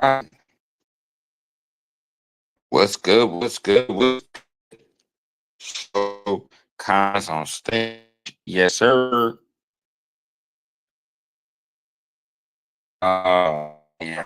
Right. What's good? What's good? What's show comments on stage? Yes, sir. Yeah.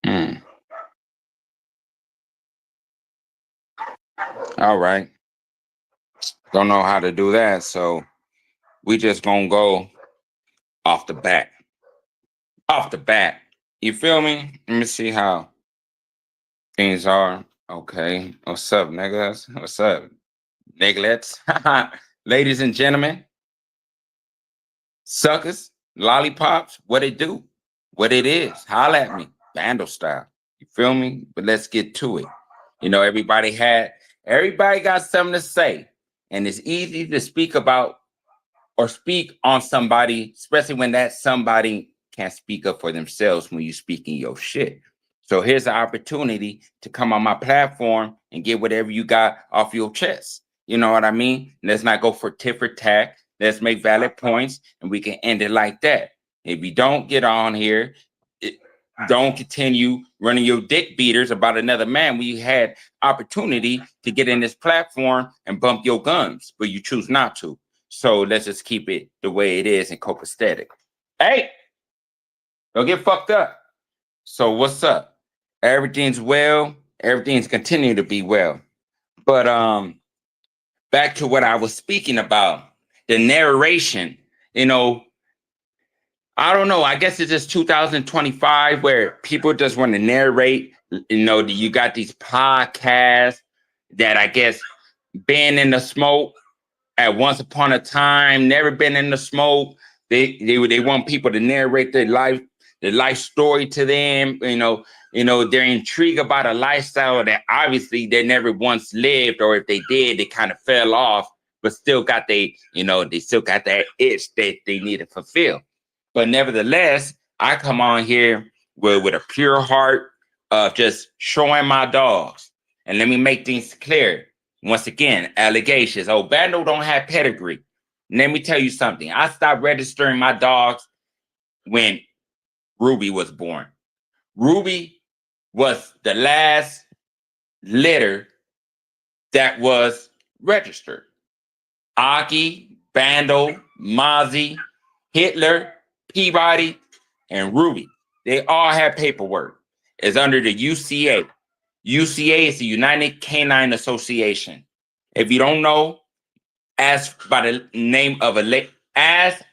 Mm. All right. Don't know how to do that, so we just gonna go off the bat. Off the bat. You feel me? Let me see how things are. Okay. What's up, niggas? What's up, nigglets? Ladies and gentlemen, suckers, lollipops, what it do, what it is. Holla at me, Vandal style. You feel me? But let's get to it. You know, everybody got something to say, and it's easy to speak about or speak on somebody, especially when that somebody can't speak up for themselves when you speaking your shit. So here's an opportunity to come on my platform and get whatever you got off your chest. You know what I mean? Let's not go for tit for tat. Let's make valid points and we can end it like that. If you don't get on here, it, don't continue running your dick beaters about another man when you had opportunity to get in this platform and bump your guns, but you choose not to. So let's just keep it the way it is and copacetic. Hey, don't get fucked up. So what's up? Everything's well. Everything's continuing to be well. But back to what I was speaking about, the narration. You know, I don't know. I guess it's just 2025 where people just want to narrate. You know, you got these podcasts that I guess been in the smoke at once upon a time, never been in the smoke. They want people to narrate their life story to them. They're intrigued about a lifestyle that obviously they never once lived, or if they did, they kind of fell off, but still got they still got that itch that they need to fulfill. But nevertheless, I come on here with a pure heart of just showing my dogs. And let me make things clear. Once again, allegations. Oh, Bando don't have pedigree. Let me tell you something. I stopped registering my dogs when Ruby was born. Ruby was the last litter that was registered. Aki, Bando, Mozzie, Hitler, Peabody, and Ruby. They all have paperwork. It's under the UCA. UCA is the United Canine Association. If you don't know, ask by the name of ask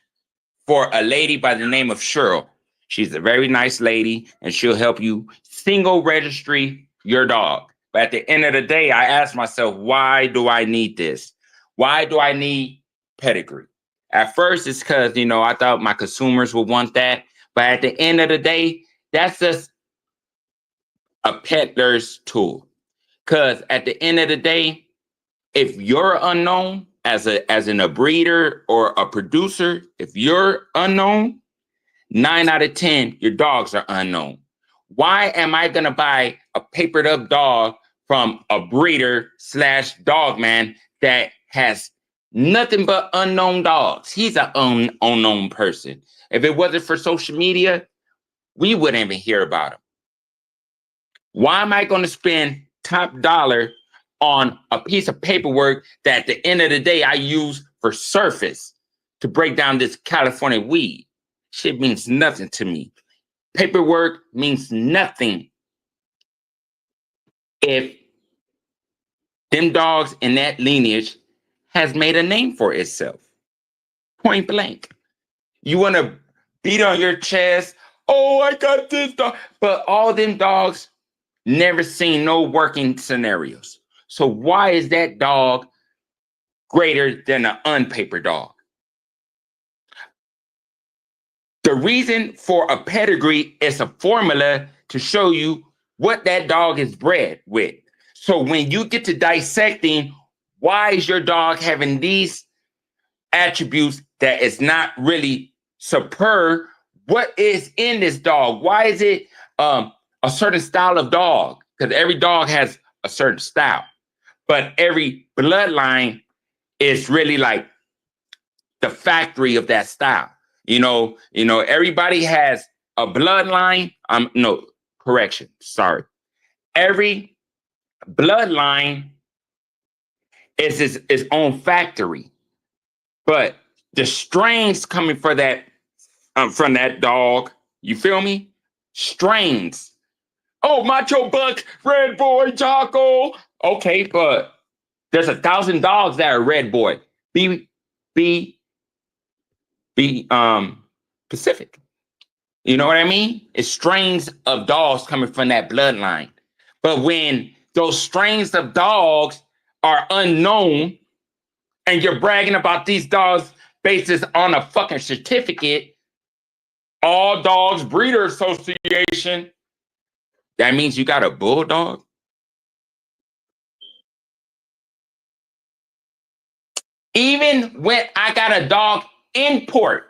for a lady by the name of Cheryl. She's a very nice lady, and she'll help you single registry your dog. But at the end of the day, I asked myself, why do I need this? Why do I need pedigree? At first, it's because, I thought my consumers would want that. But at the end of the day, that's just a peddler's tool. Because at the end of the day, if you're unknown as a breeder or a producer, if you're unknown, 9 out of 10, your dogs are unknown. Why am I gonna buy a papered up dog from a breeder / dog man that has nothing but unknown dogs? He's an unknown person. If it wasn't for social media, we wouldn't even hear about him. Why am I going to spend top dollar on a piece of paperwork that at the end of the day I use for surface to break down this California weed? Shit means nothing to me. Paperwork means nothing if them dogs in that lineage has made a name for itself. Point blank. You want to beat on your chest, oh, I got this dog. But all them dogs never seen no working scenarios. So why is that dog greater than an unpapered dog? The reason for a pedigree is a formula to show you what that dog is bred with. So when you get to dissecting, why is your dog having these attributes that is not really superb What is in this dog? Why is it a certain style of dog? Because every dog has a certain style, but every bloodline is really like the factory of that style. Everybody has a bloodline. No, correction. Sorry. Every bloodline is its own factory, but the strains coming from that dog, you feel me? Strains. Oh, Macho Buck, Red Boy, Taco. Okay, but there's 1,000 dogs that are Red Boy. Be Pacific. You know what I mean? It's strains of dogs coming from that bloodline. But when those strains of dogs are unknown and you're bragging about these dogs based on a fucking certificate, All Dogs Breeder Association, that means you got a bulldog? Even when I got a dog import,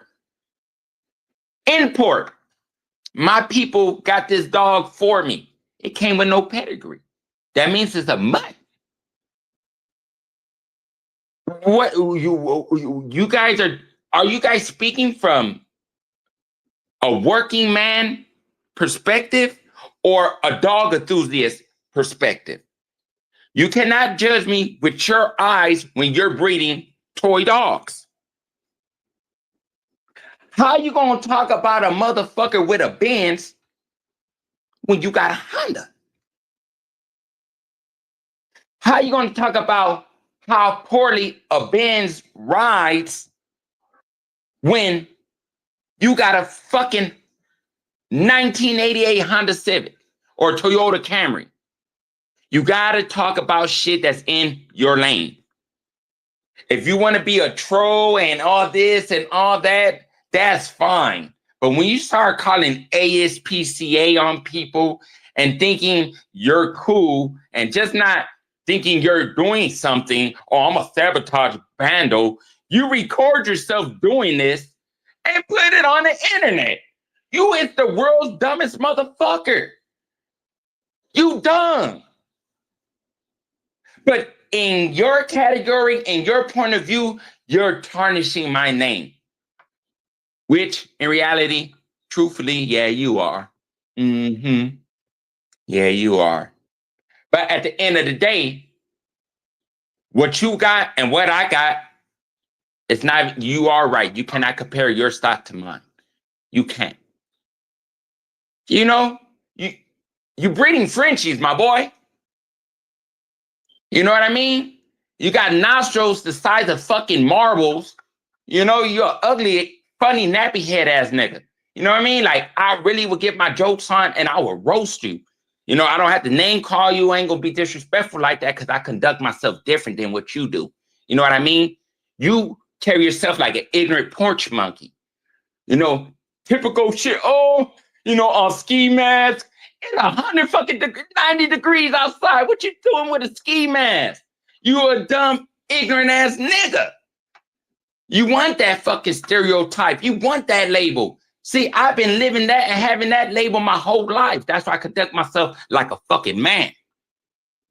my people got this dog for me. It came with no pedigree. That means it's a mutt. What you guys are you guys speaking from a working man perspective or a dog enthusiast perspective? You cannot judge me with your eyes when you're breeding toy dogs. How you gonna talk about a motherfucker with a Benz when you got a Honda? How you gonna talk about how poorly a Benz rides when you got a fucking 1988 Honda Civic or Toyota Camry? You gotta talk about shit that's in your lane. If you want to be a troll and all this and all that, that's fine. But when you start calling ASPCA on people and thinking you're cool and just not thinking you're doing something, or I'm a sabotage bando, you record yourself doing this and put it on the internet. You is the world's dumbest motherfucker. You dumb. But in your category, in your point of view, you're tarnishing my name. Which, in reality, truthfully, yeah, you are. Mm-hmm. Yeah, you are. But at the end of the day, what you got and what I got, it's not, you are right. You cannot compare your stock to mine. You can't. You breeding Frenchies, my boy. You know what I mean? You got nostrils the size of fucking marbles. You're an ugly, funny, nappy head ass nigga. You know what I mean? Like, I really would get my jokes on and I would roast you. I don't have to name call you. I ain't gonna be disrespectful like that because I conduct myself different than what you do. You know what I mean? You carry yourself like an ignorant porch monkey. Typical shit. Oh, on ski mask. It's 90 degrees outside. What you doing with a ski mask? You a dumb, ignorant ass nigga. You want that fucking stereotype. You want that label. See, I've been living that and having that label my whole life. That's why I conduct myself like a fucking man.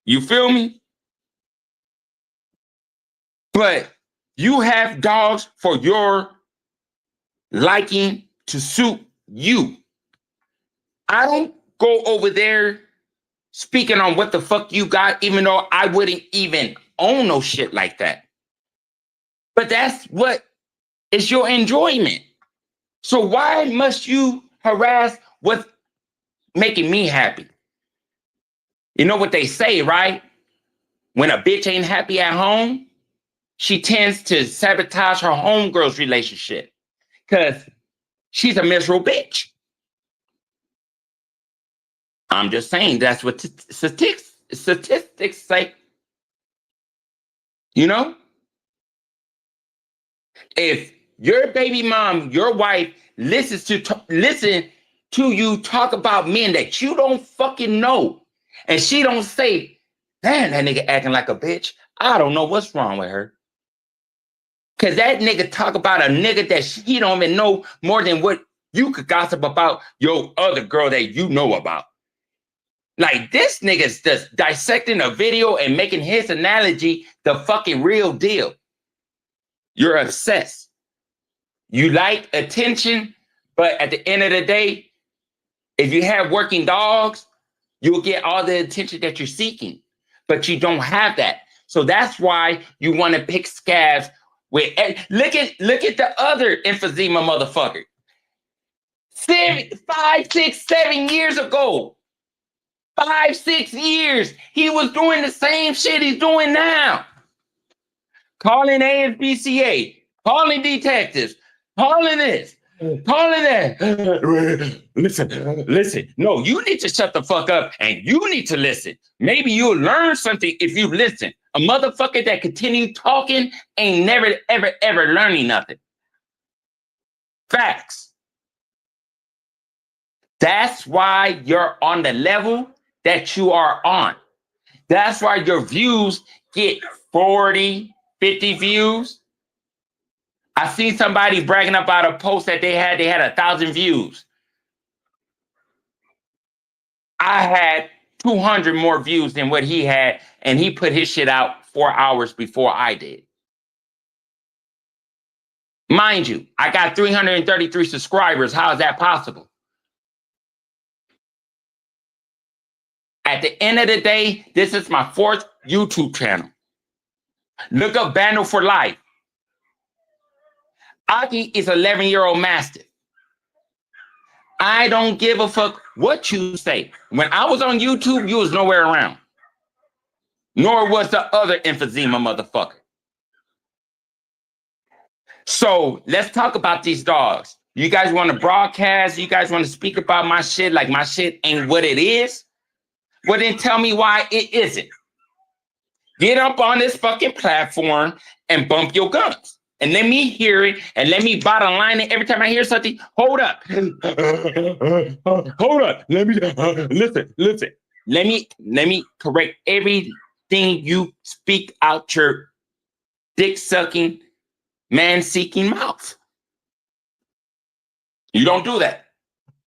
You feel me? But you have dogs for your liking to suit you. I don't go over there speaking on what the fuck you got, even though I wouldn't even own no shit like that. But that's what is your enjoyment. So why must you harass what's making me happy? You know what they say, right? When a bitch ain't happy at home, she tends to sabotage her homegirl's relationship because she's a miserable bitch. I'm just saying that's what statistics say. If your baby mom, your wife, listen to you talk about men that you don't fucking know, and she don't say, damn, that nigga acting like a bitch, I don't know what's wrong with her. Because that nigga talk about a nigga that he don't even know more than what You could gossip about your other girl that you know about. Like, this nigga's just dissecting a video and making his analogy the fucking real deal. You're obsessed. You like attention, but at the end of the day, if you have working dogs, you'll get all the attention that you're seeking, but you don't have that. So that's why you want to pick scabs with. Look at the other emphysema motherfucker. 5, 6, 7 years ago, 5, 6 years, he was doing the same shit he's doing now. Calling ASPCA, calling detectives, calling this, calling that. Listen. No, you need to shut the fuck up and you need to listen. Maybe you'll learn something if you listen. A motherfucker that continue talking ain't never, ever, ever learning nothing. Facts. That's why you're on the level that you are on. That's why your views get 40, 50 views. I seen somebody bragging about a post that they had 1,000 views. I had 200 more views than what he had, and he put his shit out 4 hours before I did. Mind you, I got 333 subscribers. How is that possible? At the end of the day, this is my 4th YouTube channel. Look up Bandolife. Aki is an 11-year-old mastiff. I don't give a fuck what you say. When I was on YouTube, you was nowhere around. Nor was the other emphysema motherfucker. So let's talk about these dogs. You guys want to broadcast? You guys want to speak about my shit like my shit ain't what it is? Well, then tell me why it isn't. Get up on this fucking platform and bump your guns. And let me hear it and let me bottom line it every time I hear something. Hold up. Hold up. Let me listen. Let me correct everything you speak out your dick-sucking, man-seeking mouth. You don't do that.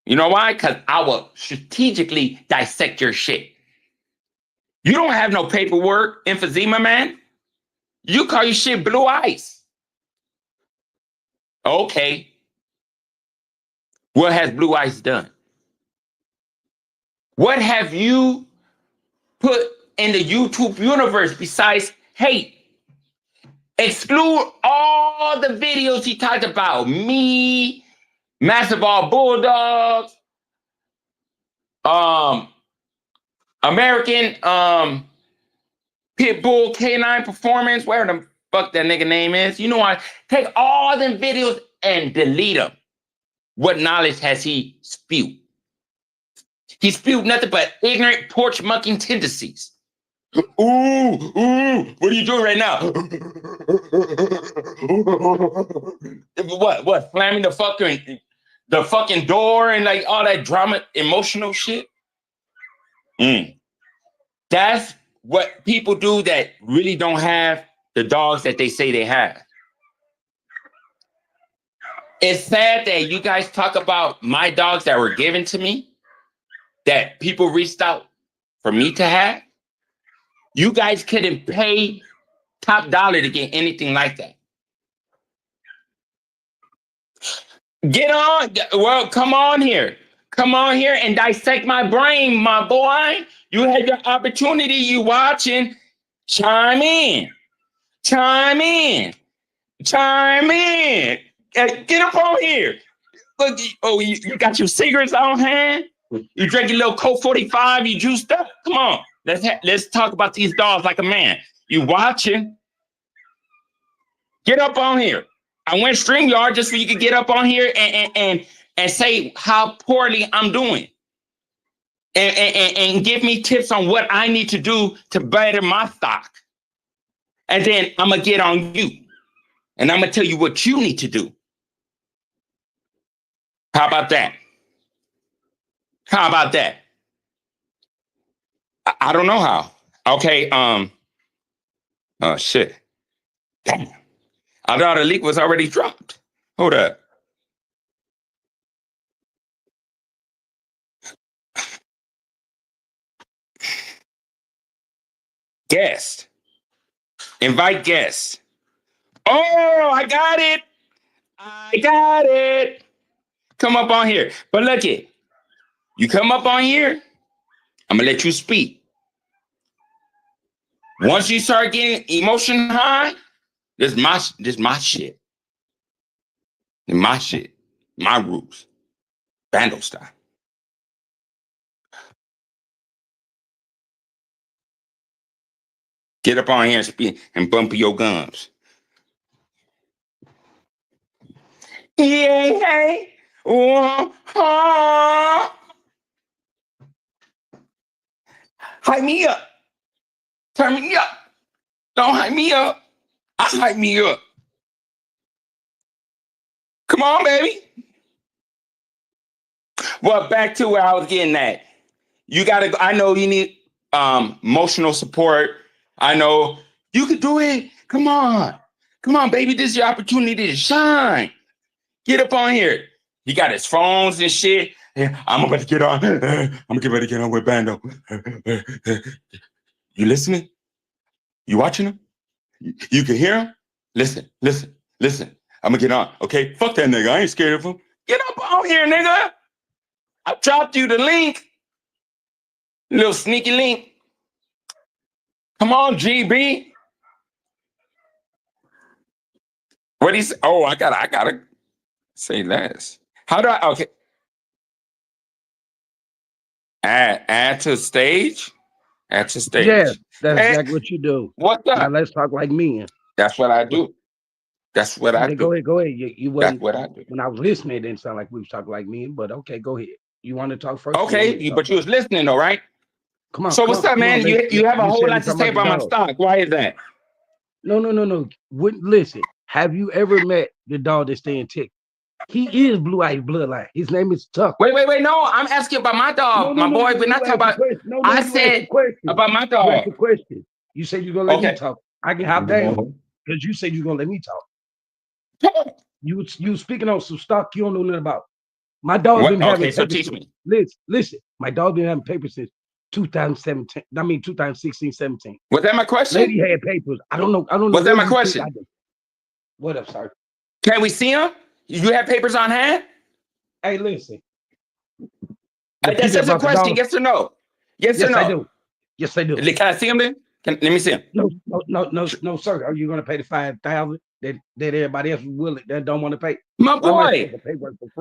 You know why? Because I will strategically dissect your shit. You don't have no paperwork, emphysema man. You call your shit blue ice. Okay. What has blue ice done? What have you put in the YouTube universe besides hate? Exclude all the videos he talked about. Me, Master Ball Bulldogs, American Pitbull K9 Performance, whatever the fuck that nigga name is. You know what? Take all them videos and delete them. What knowledge has he spewed? He spewed nothing but ignorant porch mucking tendencies. Ooh, what are you doing right now? What? Slamming the fucking door and like all that drama, emotional shit? That's what people do that really don't have the dogs that they say they have. It's sad that you guys talk about my dogs that were given to me, that people reached out for me to have. You guys couldn't pay top dollar to get anything like that. Get on. Well, come on here. Come on here and dissect my brain, my boy. You had your opportunity. You watching. Chime in. Chime in. Chime in. Get up on here. Look, oh, you got your cigarettes on hand? You drink your little Coke 45, you juiced up? Come on. Let's talk about these dogs like a man. You watching? Get up on here. I went StreamYard just so you could get up on here and say how poorly I'm doing. And give me tips on what I need to do to better my stock. And then I'm going to get on you. And I'm going to tell you what you need to do. How about that? How about that? I don't know how. Okay, oh shit. Damn. I thought the leak was already dropped. Hold up. Guest. Invite guests. Oh, I got it. I got it. Come up on here. But look it. You come up on here, I'm gonna let you speak. Once you start getting emotion high, this my shit. My shit. My rules. Bando style. Get up on here and speak and bump your gums. Yeah, hey. Hype me up. Turn me up. Don't hype me up. I hype me up. Come on, baby. Well, back to where I was getting at. You gotta. I know you need emotional support. I know you could do it. Come on, baby. This is your opportunity to shine. Get up on here. He got his phones and shit. I'm about to get on. I'm getting ready to get on with Bando. You listening? You watching him? You can hear him? Listen. I'm gonna get on. Okay, fuck that nigga. I ain't scared of him. Get up on here, nigga. I dropped you the link. Little sneaky link. Come on, GB. What he say? Oh, I gotta say less. How do I? Okay. Add to stage. Add to stage. Yeah, that's exactly what you do. What's up? Now let's talk like men. That's what I do. That's what I do. Go ahead. You That's what I do. When I was listening, it didn't sound like we was talking like men, but okay, go ahead. You want to talk first? Okay, but you was listening though, right? Come on. So what's up, man? You have a whole lot to say about my stock. Why is that? No. Listen, have you ever met the dog that's staying tick? He is Blue Ice bloodline. His name is Tuck. Wait. No, I'm asking about my dog, my boy. We're not talking about. I said about my dog. You asked a question. You said you're gonna let me talk. I can hop down because you said you're gonna let me talk. You speaking on some stock you don't know nothing about. My dog been having papers. So teach me. Listen. My dog been having papers since 2017. 2016, 17. Was that my question? Lady had papers. I don't know. Was that my question? What up, sir? Can we see them? You have papers on hand? Hey, listen. That's just a question. Yes or no? Yes or no? I do. Yes, I do. Can I see them then? Let me see them. No, sir. Are you going to pay the $5,000 that everybody else will that don't want to pay? My boy,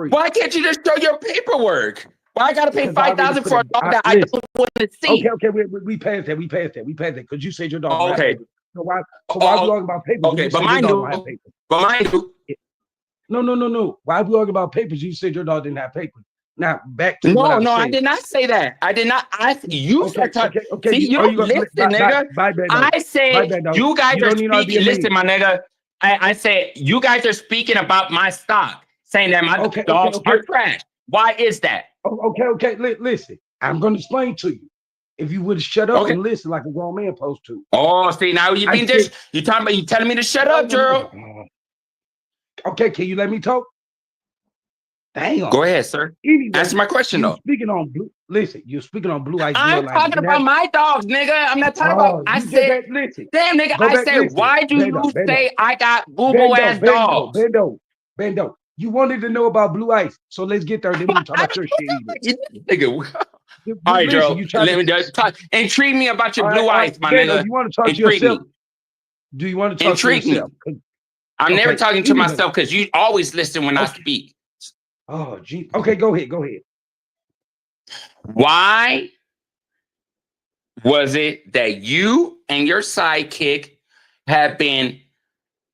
why can't you just show your paperwork? Why I gotta pay $5,000 for a dog that I don't want to see? Okay, we passed that. We passed that because you said your dog. Okay. So why are we talking about papers? Okay, but mine do. No. Why are we talking about papers? You said your dog didn't have papers. Now back to no, I did not say that. I did not. You start talking. See, you don't listen, nigga. I said you guys are speaking. Listen, my nigga. I said you guys are speaking about my stock, saying that my dogs are trash. Why is that? Okay. Listen, I'm going to explain to you. If you would shut up and listen like a grown man supposed to. Oh, see, now you telling me to shut up, girl. Okay, can you let me talk? Dang on. Go ahead, sir. Anyway, answer my question though. You're speaking on Blue Ice. I'm talking about my dogs, nigga. I'm not talking about. I said, damn, nigga. I said, why do you say I got boo-boo ass dogs? Bando. You wanted to know about Blue Ice, so let's get there. Then we talk about your shit. Nigga. All right, Joe. Let me just talk. Intrigue me about your Blue Ice, my nigga. You want to talk to yourself? Do you want to talk to yourself? I'm never talking to myself because you always listen when I speak. Oh, gee. Okay, go ahead. Why was it that you and your sidekick have been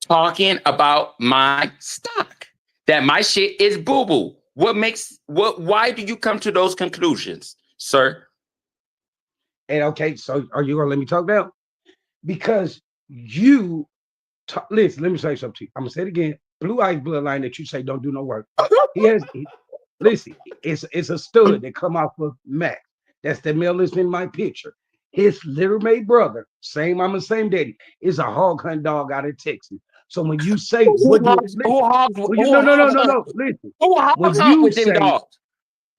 talking about my stock? That my shit is boo-boo. Why do you come to those conclusions, sir? And okay, so are you gonna let me talk now? Because you listen, let me say something to you. I'm gonna say it again. Blue Ice bloodline that you say don't do no work. Listen, it's a stud that come off of Mac. That's the male that's in my picture. His little mate brother, same mama, same daddy, is a hog hunt dog out of Texas. So when you say who hogs with them dogs?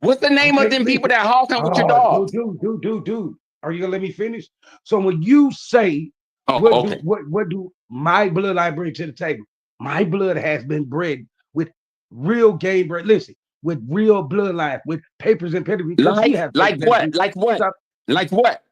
What's the name of them people that hog hunt with your dogs? Dude. Are you gonna let me finish? So when you say Oh, okay. what do my bloodline bring to the table? My blood has been bred with real game bred. Listen, with real bloodline, with papers and pedigree, because he has Like papers and what? pedigree. Like what? So Like what?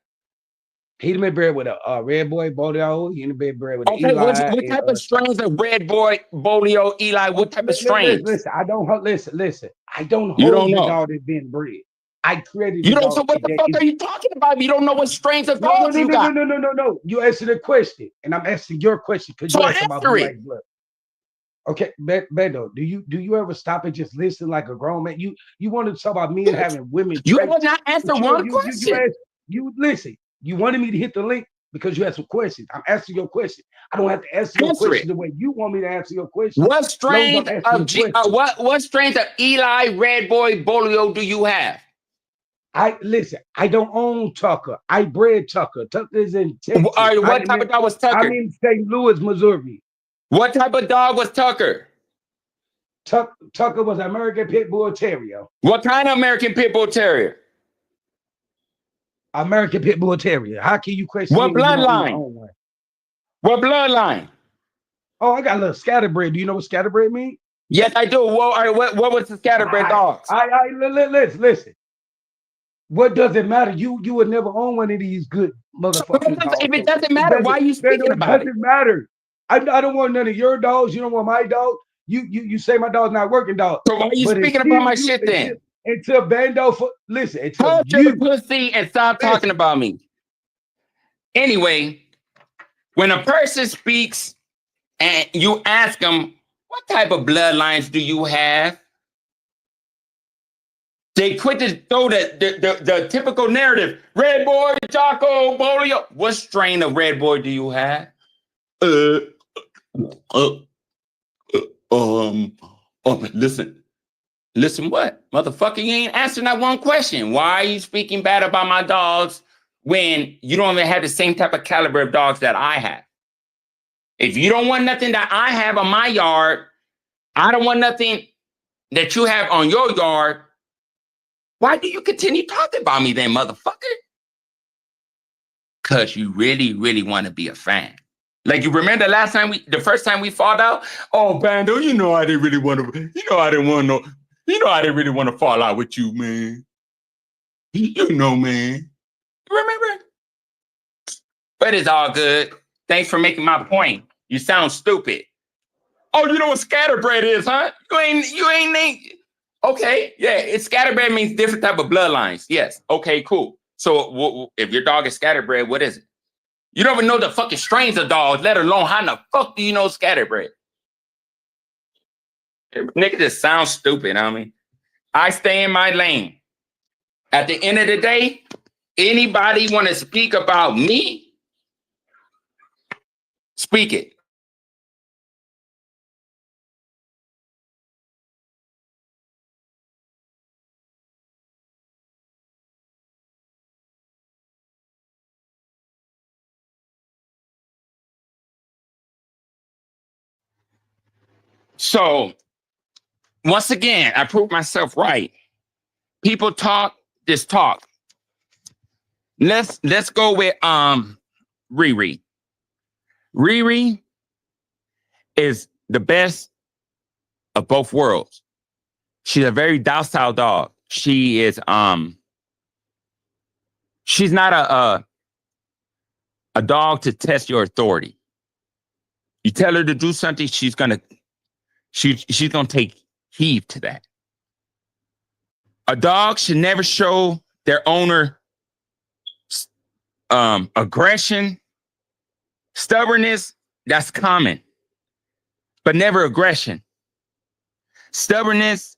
he'd been bred with a red boy, Bolio. He'd been bred with an Okay, Eli. what And type of strains of Red Boy, Bolio, Eli? What type of strains? listen, I don't listen. I don't You don't hold the know. dog that's been bred. I created You the don't. dog So what the that fuck is are you talking about? You don't know what strains of no, no, dogs no, you no, no, got. no, no, no, no. You answer the question, and I'm asking your question because So you asked about answer blue it. eyes blood. Okay, Bendo, do you ever stop and just listen like a grown man? You want to talk about men having women You have traits, not but answered you one you you you question. asked you listen. You wanted me to hit the link because you had some questions. I'm answering your question. I don't have to answer your Answer question it. the way you want me to answer your question. What As long as I'm strains answering of the question. what strains of Eli, Red Boy, Bolio do you have? I listen. I don't own Tucker. I bred Tucker. Tucker is in All Texas. right, what type of dog was I'm Tucker? in St. Louis, Missouri. What type of dog was Tucker? Tucker was an American Pit Bull Terrier. What kind of American Pit Bull Terrier? American Pit Bull Terrier. How can you question me What when you don't even bloodline? own one? What bloodline? Oh, I got a little scatterbred. Do you know what scatterbred means? Yes, I do. Well, all right, what was the scatterbred dogs? Listen. What does it matter? You would never own one of these good So motherfucking dogs. if it So doesn't matter, why Bando, are you speaking It about it? doesn't matter. I don't want none of your dogs. You don't want my dog. You say my dog's not working dog. So why are you But speaking about my shit then? until Bando for listen, until Hold your you pussy and stop talking listen. about me. Anyway, when a person speaks and you ask them, what type of bloodlines do you have? They quit to throw the typical narrative. Red boy, Jocko, Bolio. What strain of red boy do you have? Uh, uh, um, listen. Listen what? Motherfucker, you ain't answering that one question. Why are you speaking bad about my dogs when you don't even have the same type of caliber of dogs that I have? If you don't want nothing that I have on my yard, I don't want nothing that you have on your yard, why do you continue talking about me then, motherfucker? Because you really, really want to be a fan. Like you remember the first time we fought out? Oh, Bando, I didn't really want to, I didn't want no, I didn't really want to fall out with you, man. Man. Remember? But it's all good. Thanks for making my point. You sound stupid. Oh, you know what scatterbred is, huh? You ain't. Okay, yeah, scatterbred means different type of bloodlines. Yes. Okay, cool. So if your dog is scatterbred, what is it? You don't even know the fucking strains of dogs, let alone how in the fuck do you know scatterbred? Nigga just sounds stupid. I mean, I stay in my lane. At the end of the day, anybody want to speak about me? Speak it. So once again, I proved myself right. People talk, just talk. Let's go with Riri. Riri is the best of both worlds. She's a very docile dog. She's not a dog to test your authority. You tell her to do something, she's gonna take heed to that. A dog should never show their owner aggression, stubbornness. That's common, but never aggression. Stubbornness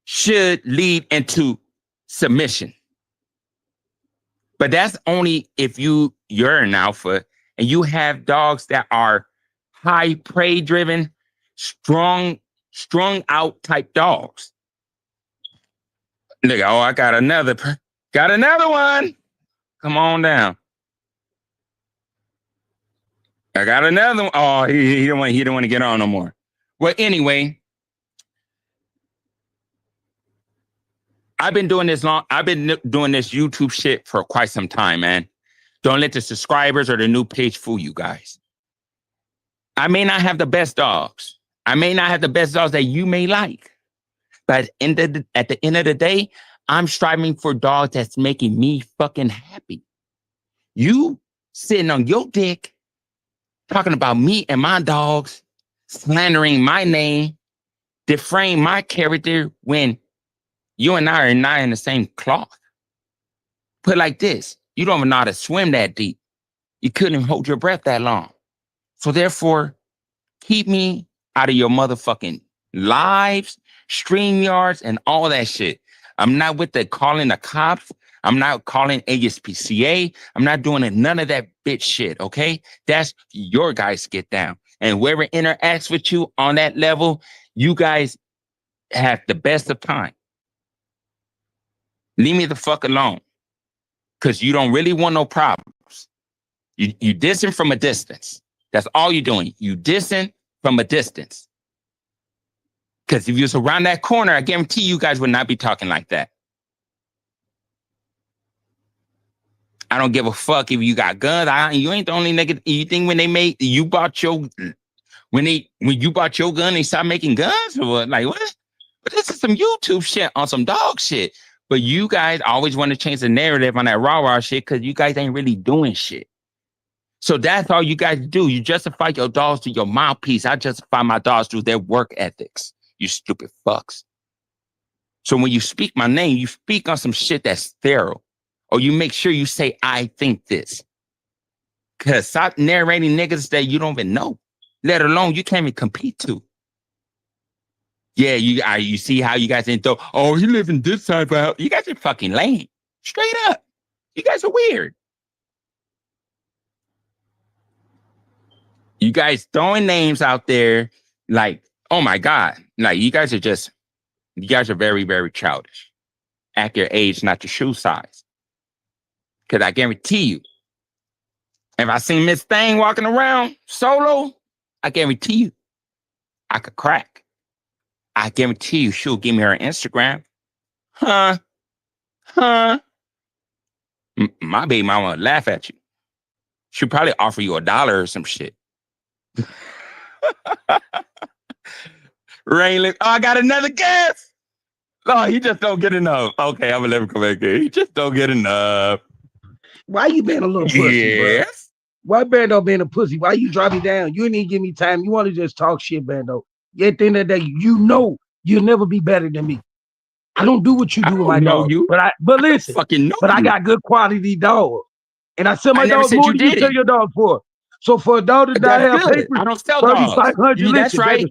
should lead into submission. But that's only if you're an alpha and you have dogs that are high prey driven, strong, strung out type dogs. Look, oh, I got another one. Come on down. I got another one. Oh, he don't want to get on no more. Well, anyway, I've been doing this long. I've been doing this YouTube shit for quite some time, man. Don't let the subscribers or the new page fool you guys. I may not have the best dogs. I may not have the best dogs that you may like. But at the end of the day, I'm striving for dogs that's making me fucking happy. You sitting on your dick, talking about me and my dogs, slandering my name, deframe my character when you and I are not in the same cloth. Put it like this, you don't even know how to swim that deep. You couldn't hold your breath that long. So therefore, keep me out of your motherfucking lives, StreamYards, and all that shit. I'm not with the calling the cops. I'm not calling ASPCA. I'm not doing none of that bitch shit, okay? That's your guys get down. And whoever interacts with you on that level, you guys have the best of time. Leave me the fuck alone. Because you don't really want no problems. You dissing from a distance. That's all you're doing. You dissing from a distance. Because if you was around that corner, I guarantee you guys would not be talking like that. I don't give a fuck if you got guns. You ain't the only nigga. You think when you bought your gun, they stopped making guns or what? Like what? But this is some YouTube shit on some dog shit. But you guys always want to change the narrative on that rah-rah shit because you guys ain't really doing shit. So that's all you guys do. You justify your dogs to your mouthpiece. I justify my dogs through their work ethics. You stupid fucks. So when you speak my name, you speak on some shit that's sterile. Or you make sure you say, I think this. Because stop narrating niggas that you don't even know. Let alone you can't even compete to. Yeah, you see how you guys didn't throw, oh, you live in this type of house. You guys are fucking lame. Straight up. You guys are weird. You guys throwing names out there like, oh my God. Like you guys are very, very childish. Act your age, not your shoe size. Because I guarantee you, if I seen Miss Thing walking around solo, I guarantee you, I could crack. I guarantee you she'll give me her Instagram. Huh? My baby mama would laugh at you. She'll probably offer you $1 or some shit. Rain, oh, I got another guest. Oh, he just don't get enough. Okay, I'm gonna let him come back here. He just don't get enough. Why you being a little pussy, bro? Why Bando being a pussy? Why you drop me down? You didn't even give me time. You want to just talk shit, Bando. At the end of the day, you know you'll never be better than me. I don't do what you do with my dog. But listen, I got good quality dogs. And I sell my dogs more than you sell your dog for. So for a dog to not have papers, I don't sell dogs. 3,500. That's right.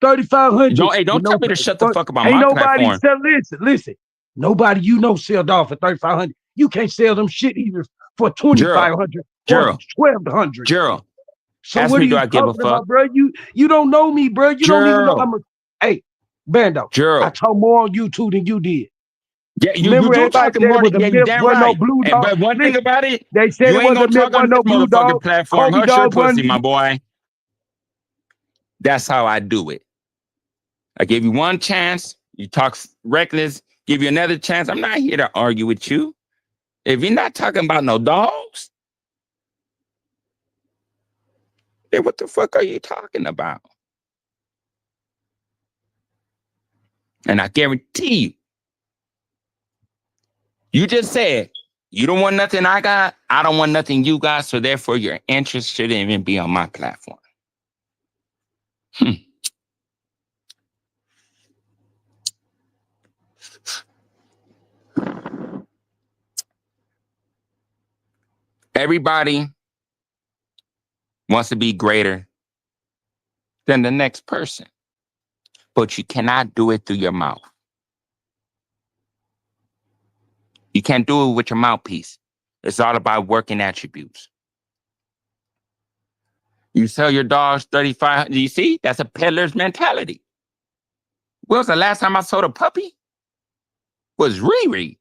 3,500. Don't tell me to shut the fuck about my platform. Listen. Nobody you know sell dog for 3,500. You can't sell them shit either for 2,500 or 1,200. Gerald. So what are you talking about, bro? You don't know me, bro. You don't even know I'm a. Hey, Bando. Gerald. I talk more on YouTube than you did. Yeah, you do talking more than you damn right. No blue dog. But one thing about it, they said you it ain't was gonna a talk on no this blue motherfucking dog. platform. Hush your pussy, my boy. That's how I do it. I gave you one chance. You talk reckless. Give you another chance. I'm not here to argue with you. If you're not talking about no dogs, then what the fuck are you talking about? And I guarantee you, you just said, you don't want nothing I got. I don't want nothing you got. So therefore, your interest shouldn't even be on my platform. Everybody wants to be greater than the next person, but you cannot do it through your mouth. You can't do it with your mouthpiece. It's all about working attributes. You sell your dogs 3,500. You see, that's a peddler's mentality. When was the last time I sold a puppy? Was Riri.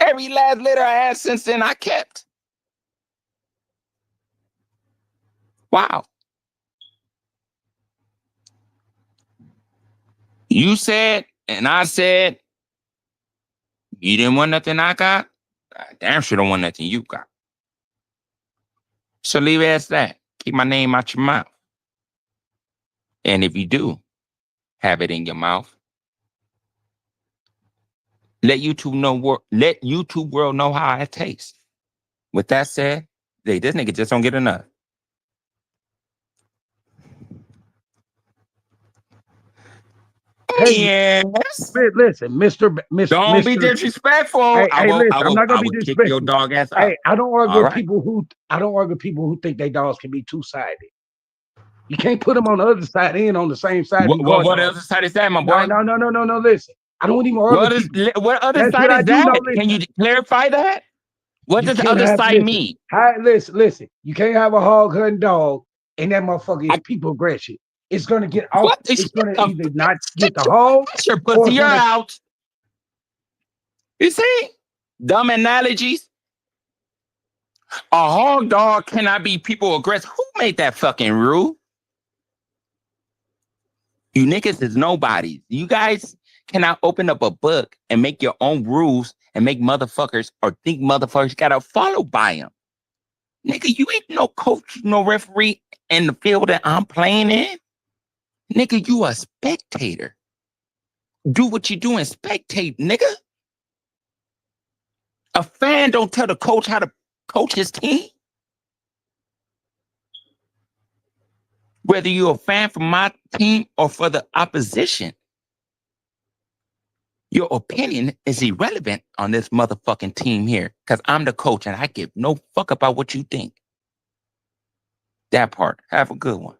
Every last litter I had since then, I kept. Wow. You said, and I said, You didn't want nothing I got? I damn sure don't want nothing you got. So leave it as that. Keep my name out your mouth. And if you do have it in your mouth, let YouTube world know how it tastes. With that said, this nigga just don't get enough. Hey, Yes. listen, Mr. Don't be Mr. disrespectful. Hey, I listen, I'm not gonna be will kick your disrespectful. dog ass out. Hey, I don't argue All with right. I don't argue with people who think they dogs can be two-sided. You can't put them on the other side and on the same side. What other side is that, my boy? No. Listen, I don't even argue with people. What other That's side what I is do know. that? Can you clarify that? What You does the can't other have side mean? Listen. You can't have a hog hunting dog and that motherfucker is people aggression. It's gonna get off. What the It's shit? gonna either not get the hog Your or pussy, it's you're gonna. out. You see? Dumb analogies. A hog dog cannot be people aggressive. Who made that fucking rule? You niggas is nobodies. You guys cannot open up a book and make your own rules and make motherfuckers or think motherfuckers gotta follow by them. Nigga, you ain't no coach, no referee in the field that I'm playing in. Nigga, you a spectator. Do what you do and spectate, nigga. A fan don't tell the coach how to coach his team. Whether you're a fan for my team or for the opposition, your opinion is irrelevant on this motherfucking team here because I'm the coach and I give no fuck about what you think. That part. Have a good one.